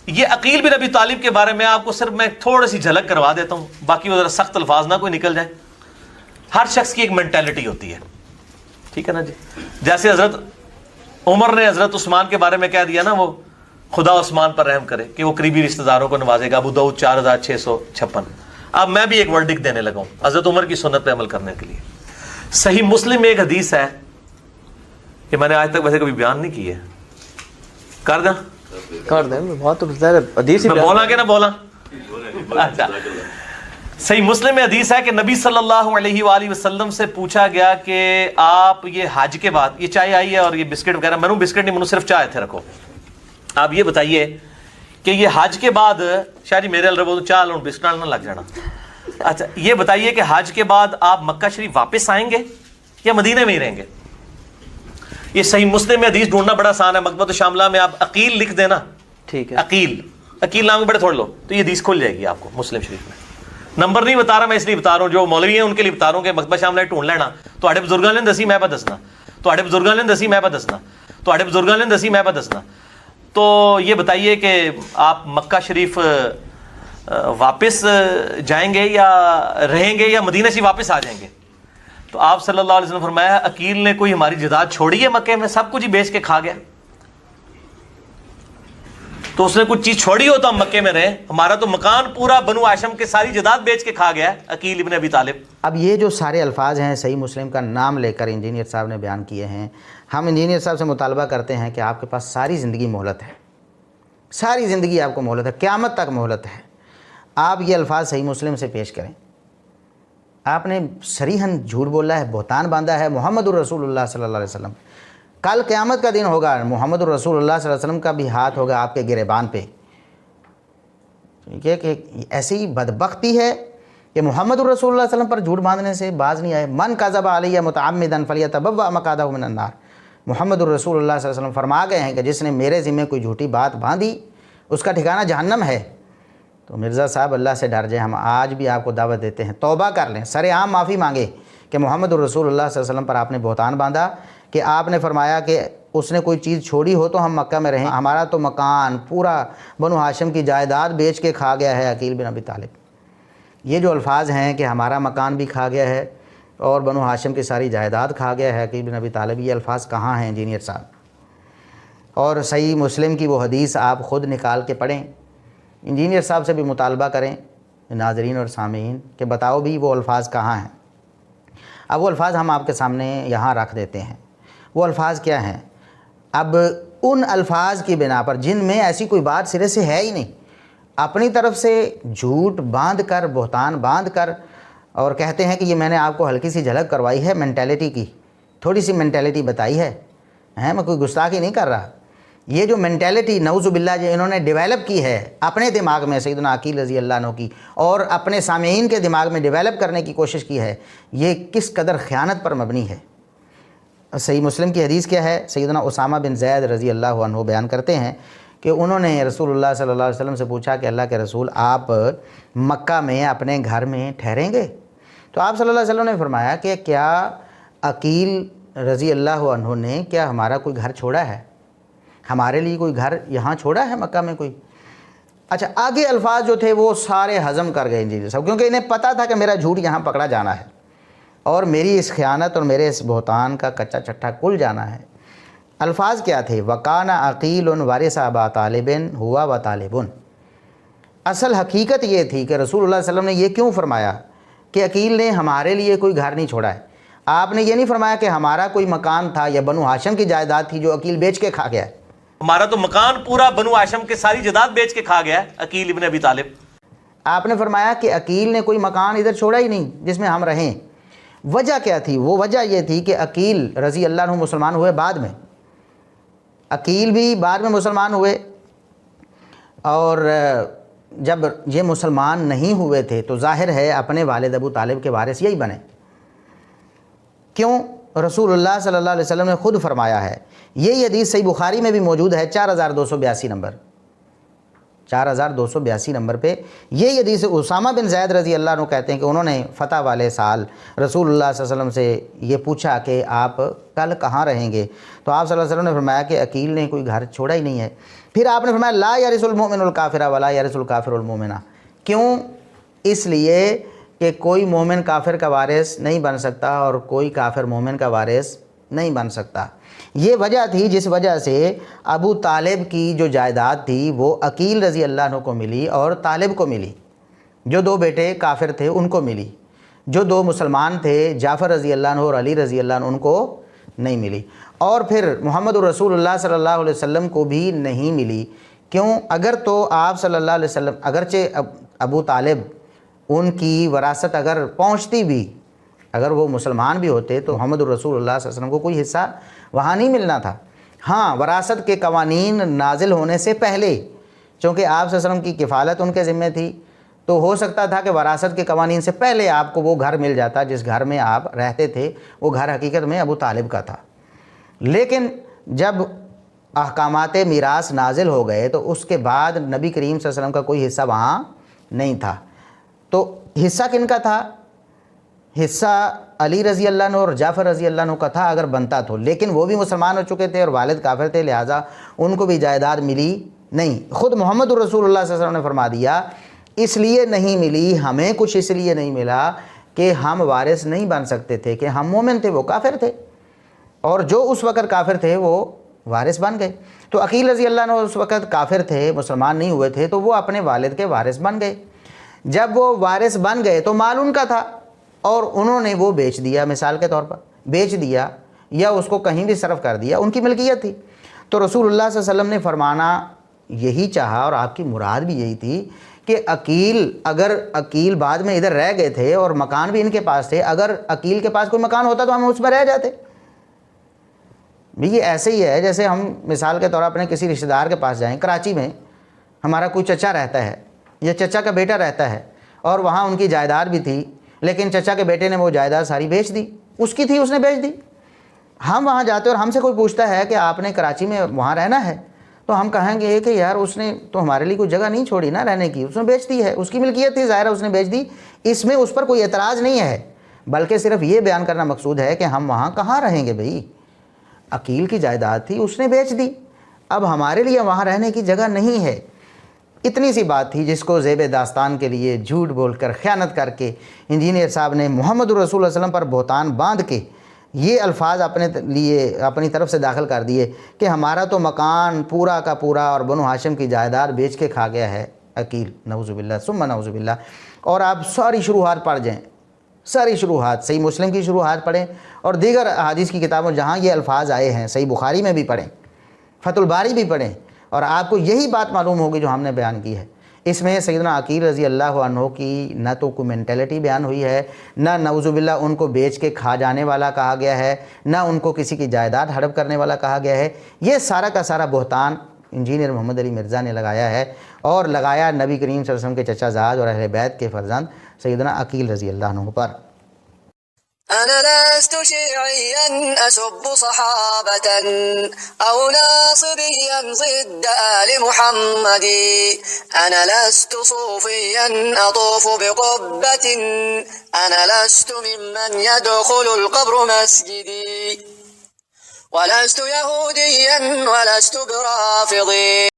یہ عقیل بن ابی طالب کے بارے میں آپ کو صرف میں تھوڑی سی جھلک کروا دیتا ہوں، باقی وہ ذرا سخت الفاظ نہ کوئی نکل جائے. ہر شخص کی ایک مینٹیلٹی ہوتی ہے، ٹھیک ہے نا جی. جیسے حضرت عمر نے حضرت عثمان کے بارے میں کہہ دیا نا، وہ خدا عثمان پر رحم کرے کہ وہ قریبی رشتہ داروں کو نوازے گا، ابو داؤد 4656. اب میں بھی ایک ورڈکٹ دینے لگا ہوں حضرت عمر کی سنت پہ عمل کرنے کے لیے. صحیح مسلم میں ایک حدیث ہے کہ میں نے آج تک ویسے کبھی بیان نہیں کی ہے، کر دیں بہت حدیث میں بولا کہ نہ بولا. اچھا، صحیح مسلم میں حدیث ہے کہ نبی صلی اللہ علیہ وآلہ وسلم سے پوچھا گیا کہ آپ یہ حج کے بعد، یہ چائے آئی ہے اور یہ بسکٹ وغیرہ، میں نے بسکٹ نہیں، میں نے صرف چائے تھے رکھو. آپ یہ بتائیے کہ یہ حج کے بعد، شاید جی میرے الربو چاہ لوں بسکٹ نہ لگ جانا. اچھا یہ بتائیے کہ حج کے بعد آپ مکہ شریف واپس آئیں گے یا مدینے میں ہی رہیں گے؟ یہ صحیح مسلم میں حدیث ڈھونڈنا بڑا آسان ہے. مکتبۃ الشاملہ میں آپ عقیل لکھ دینا، ٹھیک ہے، عقیل نام کے بڑے تھوڑ لو تو یہ حدیث کھل جائے گی آپ کو مسلم شریف میں. نمبر نہیں بتا رہا میں، اس لیے بتا رہا ہوں جو مولوی ہیں ان کے لیے بتا رہا ہوں کہ مکتبہ شاملہ ڈھونڈ لینا. تواڈے بزرگاں نے دسی میں پہ دسنا، تواڈے بزرگاں نے دسی میں پہ دسنا، تواڈے بزرگاں نے دسی میں پہ دسنا. تو یہ بتائیے کہ آپ مکہ شریف واپس جائیں گے یا رہیں گے یا مدینہ سے واپس آ جائیں گے؟ تو آپ صلی اللہ علیہ وسلم فرمایا عقیل نے کوئی ہماری جداد چھوڑی ہے مکے میں؟ سب کچھ ہی بیچ کے کھا گیا. تو اس نے کچھ چیز چھوڑی ہو تو ہم مکے میں رہیں. ہمارا تو مکان پورا بنو ہاشم کے ساری جداد بیچ کے کھا گیا ہے عقیل ابن ابی طالب. اب یہ جو سارے الفاظ ہیں صحیح مسلم کا نام لے کر انجینئر صاحب نے بیان کیے ہیں، ہم انجینئر صاحب سے مطالبہ کرتے ہیں کہ آپ کے پاس ساری زندگی مہلت ہے، ساری زندگی آپ کو مہلت ہے، قیامت تک مہلت ہے. آپ یہ الفاظ صحیح مسلم سے پیش کریں. آپ نے صریحاً جھوٹ بولا ہے، بہتان باندھا ہے محمد الرسول اللہ صلی اللہ علیہ وسلم. کل قیامت کا دن ہوگا، محمد الرسول اللہ صلی اللہ علیہ وسلم کا بھی ہاتھ ہوگا آپ کے گریبان پہ. ٹھیک ہے کہ ایسی بدبختی ہے کہ محمد الرسول اللہ صلی اللہ علیہ وسلم پر جھوٹ باندھنے سے باز نہیں آئے. من کذب علیہ متعمدا فلیتبوأ مقعدہ من النار. محمد الرسول اللہ صلی اللہ علیہ وسلم فرما گئے ہیں کہ جس نے میرے ذمہ کوئی جھوٹی بات باندھی اس کا ٹھکانہ جہنم ہے. تو مرزا صاحب اللہ سے ڈر جائیں. ہم آج بھی آپ کو دعوت دیتے ہیں توبہ کر لیں، سر عام معافی مانگے کہ محمد الرسول اللہ صلی اللہ علیہ وسلم پر آپ نے بہتان باندھا کہ آپ نے فرمایا کہ اس نے کوئی چیز چھوڑی ہو تو ہم مکہ میں رہیں. ہمارا تو مکان پورا بنو ہاشم کی جائیداد بیچ کے کھا گیا ہے عقیل بن ابی طالب. یہ جو الفاظ ہیں کہ ہمارا مکان بھی کھا گیا ہے اور بنو ہاشم کی ساری جائیداد کھا گیا ہے عقیل بن ابی طالب، یہ الفاظ کہاں ہیں انجینئر صاحب؟ اور صحیح مسلم کی وہ حدیث آپ خود نکال کے پڑھیں. انجینئر صاحب سے بھی مطالبہ کریں ناظرین اور سامعین کہ بتاؤ بھی وہ الفاظ کہاں ہیں. اب وہ الفاظ ہم آپ کے سامنے یہاں رکھ دیتے ہیں. وہ الفاظ کیا ہیں؟ اب ان الفاظ کی بنا پر جن میں ایسی کوئی بات سرے سے ہے ہی نہیں، اپنی طرف سے جھوٹ باندھ کر، بہتان باندھ کر، اور کہتے ہیں کہ یہ میں نے آپ کو ہلکی سی جھلک کروائی ہے مینٹیلٹی کی، تھوڑی سی مینٹیلٹی بتائی ہے. میں کوئی گستاخی نہیں کر رہا. یہ جو مینٹیلٹی نعوذ باللہ جو انہوں نے ڈیولپ کی ہے اپنے دماغ میں سیدنا عقیل رضی اللہ عنہ کی، اور اپنے سامعین کے دماغ میں ڈیولپ کرنے کی کوشش کی ہے، یہ کس قدر خیانت پر مبنی ہے. صحیح مسلم کی حدیث کیا ہے؟ سیدنا اسامہ بن زید رضی اللہ عنہ بیان کرتے ہیں کہ انہوں نے رسول اللہ صلی اللہ علیہ وسلم سے پوچھا کہ اللہ کے رسول آپ مکہ میں اپنے گھر میں ٹھہریں گے؟ تو آپ صلی اللہ علیہ وسلم نے فرمایا کہ کیا عقیل رضی اللہ عنہ نے کیا ہمارا کوئی گھر چھوڑا ہے؟ ہمارے لیے کوئی گھر یہاں چھوڑا ہے مکہ میں کوئی؟ اچھا آگے الفاظ جو تھے وہ سارے ہضم کر گئے انجینئر صاحب، کیونکہ انہیں پتہ تھا کہ میرا جھوٹ یہاں پکڑا جانا ہے اور میری اس خیانت اور میرے اس بہتان کا کچا چٹھا کل جانا ہے. الفاظ کیا تھے؟ وَقَانَ عَقِيلٌ وَارِثَ أَبَا طَالِبٍ هُوَ وَطَالِبٌ. اصل حقیقت یہ تھی کہ رسول اللہ صلی اللہ علیہ وسلم نے یہ کیوں فرمایا کہ عقیل نے ہمارے لیے کوئی گھر نہیں چھوڑا ہے. آپ نے یہ نہیں فرمایا کہ ہمارا کوئی مکان تھا یا بنو ہاشم کی جائیداد تھی جو عقیل بیچ کے کھا گیا ہے. ہمارا تو مکان پورا بنو ہاشم کے ساری جداد بیچ کے کھا گیا ہے عقیل ابن ابی طالب. آپ نے فرمایا کہ عقیل نے کوئی مکان ادھر چھوڑا ہی نہیں جس میں ہم رہیں. وجہ کیا تھی؟ وہ وجہ یہ تھی کہ عقیل رضی اللہ عنہ مسلمان ہوئے بعد میں، عقیل بھی بعد میں مسلمان ہوئے، اور جب یہ مسلمان نہیں ہوئے تھے تو ظاہر ہے اپنے والد ابو طالب کے وارث یہی بنے. کیوں؟ رسول اللہ صلی اللہ علیہ وسلم نے خود فرمایا ہے. یہ حدیث صحیح بخاری میں بھی موجود ہے، 4282 نمبر، 4282 نمبر پہ یہ حدیث اسامہ بن زید رضی اللہ عنہ کہتے ہیں کہ انہوں نے فتح والے سال رسول اللہ صلی اللہ علیہ وسلم سے یہ پوچھا کہ آپ کل کہاں رہیں گے، تو آپ صلی اللہ علیہ وسلم نے فرمایا کہ عقیل نے کوئی گھر چھوڑا ہی نہیں ہے۔ پھر آپ نے فرمایا لا یرث المؤمن الکافر ولا یرث الکافر المؤمن، کیوں؟ اس لیے کہ کوئی مومن کافر کا وارث نہیں بن سکتا اور کوئی کافر مومن کا وارث نہیں بن سکتا۔ یہ وجہ تھی جس وجہ سے ابو طالب کی جو جائیداد تھی وہ عقیل رضی اللہ عنہ کو ملی اور طالب کو ملی، جو دو بیٹے کافر تھے ان کو ملی، جو دو مسلمان تھے جعفر رضی اللہ عنہ اور علی رضی اللہ عنہ ان کو نہیں ملی، اور پھر محمد الرسول اللہ صلی اللہ علیہ وسلم کو بھی نہیں ملی۔ کیوں؟ اگر تو آپ صلی اللہ علیہ وسلم، اگرچہ ابو طالب ان کی وراثت اگر پہنچتی بھی، اگر وہ مسلمان بھی ہوتے تو محمد الرسول اللہ صلی اللہ علیہ وسلم کو کوئی حصہ وہاں نہیں ملنا تھا۔ ہاں، وراثت کے قوانین نازل ہونے سے پہلے، چونکہ آپ صلی اللہ علیہ وسلم کی کفالت ان کے ذمہ تھی، تو ہو سکتا تھا کہ وراثت کے قوانین سے پہلے آپ کو وہ گھر مل جاتا جس گھر میں آپ رہتے تھے، وہ گھر حقیقت میں ابو طالب کا تھا۔ لیکن جب احکامات میراث نازل ہو گئے تو اس کے بعد نبی کریم صلی اللہ علیہ وسلم کا کوئی حصہ وہاں نہیں تھا۔ تو حصہ کن کا تھا؟ حصہ علی رضی اللہ عنہ اور جعفر رضی اللہ عنہ کا تھا اگر بنتا تو، لیکن وہ بھی مسلمان ہو چکے تھے اور والد کافر تھے، لہٰذا ان کو بھی جائیداد ملی نہیں۔ خود محمد الرسول اللہ صلی اللہ علیہ وسلم نے فرما دیا اس لیے نہیں ملی ہمیں، کچھ اس لیے نہیں ملا کہ ہم وارث نہیں بن سکتے تھے، کہ ہم مومن تھے وہ کافر تھے، اور جو اس وقت کافر تھے وہ وارث بن گئے۔ تو عقیل رضی اللہ عنہ اس وقت کافر تھے، مسلمان نہیں ہوئے تھے، تو وہ اپنے والد کے وارث بن گئے۔ جب وہ وارث بن گئے تو مال ان کا تھا اور انہوں نے وہ بیچ دیا، مثال کے طور پر بیچ دیا یا اس کو کہیں بھی صرف کر دیا، ان کی ملکیت تھی۔ تو رسول اللہ صلی اللہ علیہ وسلم نے فرمانا یہی چاہا اور آپ کی مراد بھی یہی تھی کہ اگر عقیل بعد میں ادھر رہ گئے تھے اور مکان بھی ان کے پاس تھے، اگر عقیل کے پاس کوئی مکان ہوتا تو ہم اس پر رہ جاتے۔ یہ ایسے ہی ہے جیسے ہم مثال کے طور پر اپنے کسی رشتہ دار کے پاس جائیں، کراچی میں ہمارا کوئی چچا رہتا ہے یا چچا کا بیٹا رہتا ہے اور وہاں ان کی جائیداد بھی تھی، لیکن چچا کے بیٹے نے وہ جائیداد ساری بیچ دی، اس کی تھی اس نے بیچ دی۔ ہم وہاں جاتے اور ہم سے کوئی پوچھتا ہے کہ آپ نے کراچی میں وہاں رہنا ہے، تو ہم کہیں گے کہ یار اس نے تو ہمارے لیے کوئی جگہ نہیں چھوڑی نا رہنے کی، اس نے بیچ دی ہے، اس کی ملکیت تھی، ظاہر ہے اس نے بیچ دی، اس میں اس پر کوئی اعتراض نہیں ہے، بلکہ صرف یہ بیان کرنا مقصود ہے کہ ہم وہاں کہاں رہیں گے بھائی، عقیل کی جائیداد تھی اس نے بیچ دی، اب ہمارے لیے وہاں رہنے کی جگہ نہیں ہے۔ اتنی سی بات تھی جس کو زیب داستان کے لیے جھوٹ بول کر، خیانت کر کے انجینئر صاحب نے محمد الرسول صلی اللہ علیہ وسلم پر بہتان باندھ کے یہ الفاظ اپنی طرف سے داخل کر دیے کہ ہمارا تو مکان پورا کا پورا اور بنو ہاشم کی جائیداد بیچ کے کھا گیا ہے عقیل، نعوذ باللہ ثم نعوذ باللہ۔ اور آپ ساری شروحات پڑھ جائیں، ساری شروحات، صحیح مسلم کی شروحات پڑھیں اور دیگر احادیث کی کتابوں جہاں یہ الفاظ آئے ہیں، صحیح بخاری میں بھی پڑھیں، فتح الباری بھی پڑھیں، اور آپ کو یہی بات معلوم ہوگی جو ہم نے بیان کی ہے۔ اس میں سیدنا عقیل رضی اللہ عنہ کی نہ تو کوئی مینٹلٹی بیان ہوئی ہے، نہ نعوذ باللہ ان کو بیچ کے کھا جانے والا کہا گیا ہے، نہ ان کو کسی کی جائیداد ہڑپ کرنے والا کہا گیا ہے۔ یہ سارا کا سارا بہتان انجینئر محمد علی مرزا نے لگایا ہے، اور لگایا نبی کریم صلی اللہ علیہ وسلم کے چچا زاد اور اہل بیت کے فرزند سیدنا عقیل رضی اللہ عنہ پر۔ أنا لست شيعيا أسب صحابة أو ناصبيا ضد آل محمد، أنا لست صوفيا أطوف بقبة، أنا لست ممن يدخل القبر مسجدي، ولست يهوديا ولست برافضي.